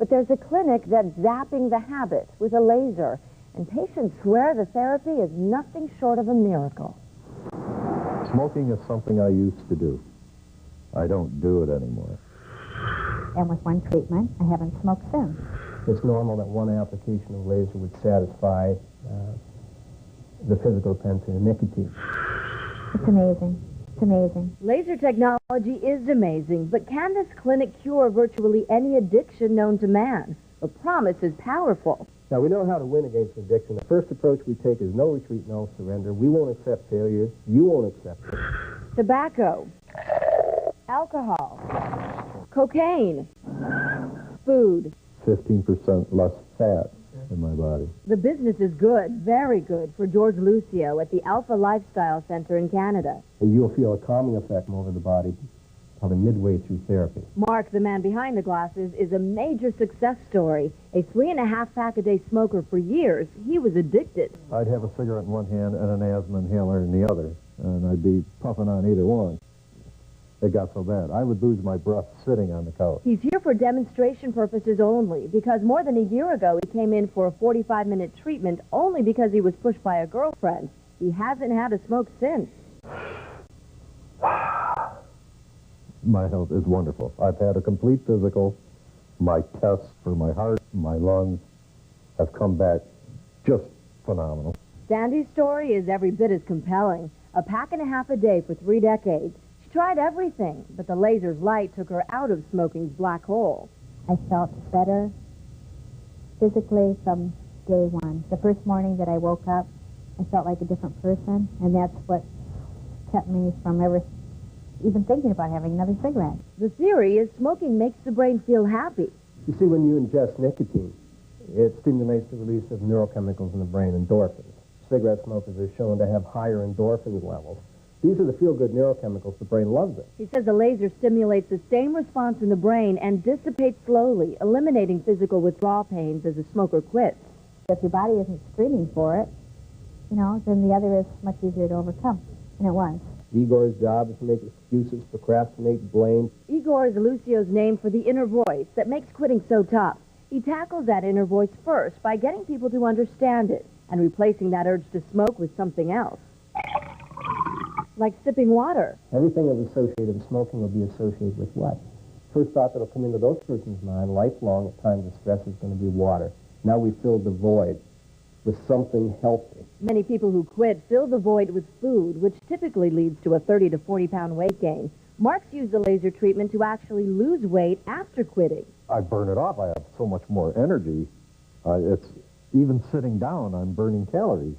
But there's a clinic that's zapping the habit with a laser, and patients swear the therapy is nothing short of a miracle. Smoking is something I used to do. I don't do it anymore. And with one treatment, I haven't smoked since. It's normal that one application of laser would satisfy the physical intensity of nicotine. It's amazing. It's amazing. Laser technology is amazing, but can this clinic cure virtually any addiction known to man? The promise is powerful. Now, we know how to win against addiction. The first approach we take is no retreat, no surrender. We won't accept failure. You won't accept it. Tobacco, alcohol, cocaine, food. 15% less fat in my body. The business is good, very good, for George Lucio at the Alpha Lifestyle Center in Canada. And you'll feel a calming effect over the body probably midway through therapy. Mark, the man behind the glasses, is a major success story. A 3.5-pack-a-day smoker for years, he was addicted. I'd have a cigarette in one hand and an asthma inhaler in the other, and I'd be puffing on either one. It got so bad. I would lose my breath sitting on the couch. He's here for demonstration purposes only, because more than a year ago he came in for a 45-minute treatment only because he was pushed by a girlfriend. He hasn't had a smoke since. My health is wonderful. I've had a complete physical. My tests for my heart, my lungs have come back just phenomenal. Sandy's story is every bit as compelling. A pack and a half a day for 3 decades. She tried everything, but the laser's light took her out of smoking's black hole. I felt better physically from day one. The first morning that I woke up, I felt like a different person, and that's what kept me from ever even thinking about having another cigarette. The theory is smoking makes the brain feel happy. You see, when you ingest nicotine, it stimulates the release of neurochemicals in the brain, endorphins. Cigarette smokers are shown to have higher endorphin levels. These are the feel-good neurochemicals. The brain loves it. He says the laser stimulates the same response in the brain and dissipates slowly, eliminating physical withdrawal pains as a smoker quits. If your body isn't screaming for it, you know, then the other is much easier to overcome. And it was. Igor's job is to make excuses, procrastinate, blame. Igor is Lucio's name for the inner voice that makes quitting so tough. He tackles that inner voice first by getting people to understand it and replacing that urge to smoke with something else. Like sipping water. Everything that's associated with smoking will be associated with what? First thought that'll come into those persons' mind, lifelong at times of stress, is going to be water. Now we filled the void with something healthy. Many people who quit fill the void with food, which typically leads to a 30 to 40-pound weight gain. Mark's used the laser treatment to actually lose weight after quitting. I burn it off. I have so much more energy. It's even sitting down, I'm burning calories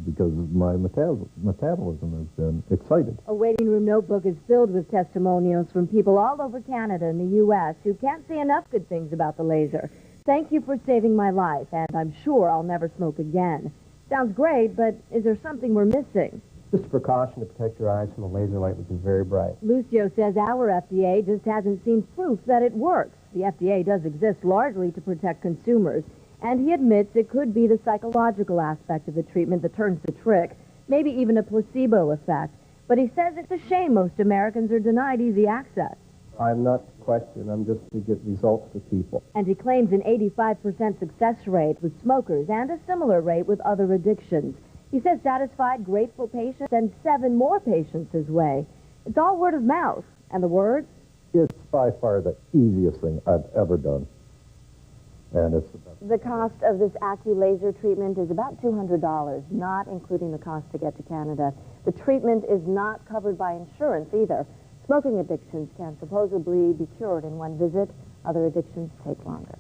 because my metabolism has been excited. A waiting room notebook is filled with testimonials from people all over Canada and the U.S. who can't say enough good things about the laser. Thank you for saving my life, and I'm sure I'll never smoke again. Sounds great, but is there something we're missing? Just a precaution to protect your eyes from the laser light, which is very bright. Lucio says our FDA just hasn't seen proof that it works. The FDA does exist largely to protect consumers, and he admits it could be the psychological aspect of the treatment that turns the trick, maybe even a placebo effect. But he says it's a shame most Americans are denied easy access. I'm not to question. I'm just to get results for people. And he claims an 85% success rate with smokers and a similar rate with other addictions. He says satisfied, grateful patients and 7 more patients his way. It's all word of mouth. And the word? It's by far the easiest thing I've ever done. And it's the best. The cost of this AccuLaser treatment is about $200, not including the cost to get to Canada. The treatment is not covered by insurance either. Smoking addictions can supposedly be cured in one visit. Other addictions take longer.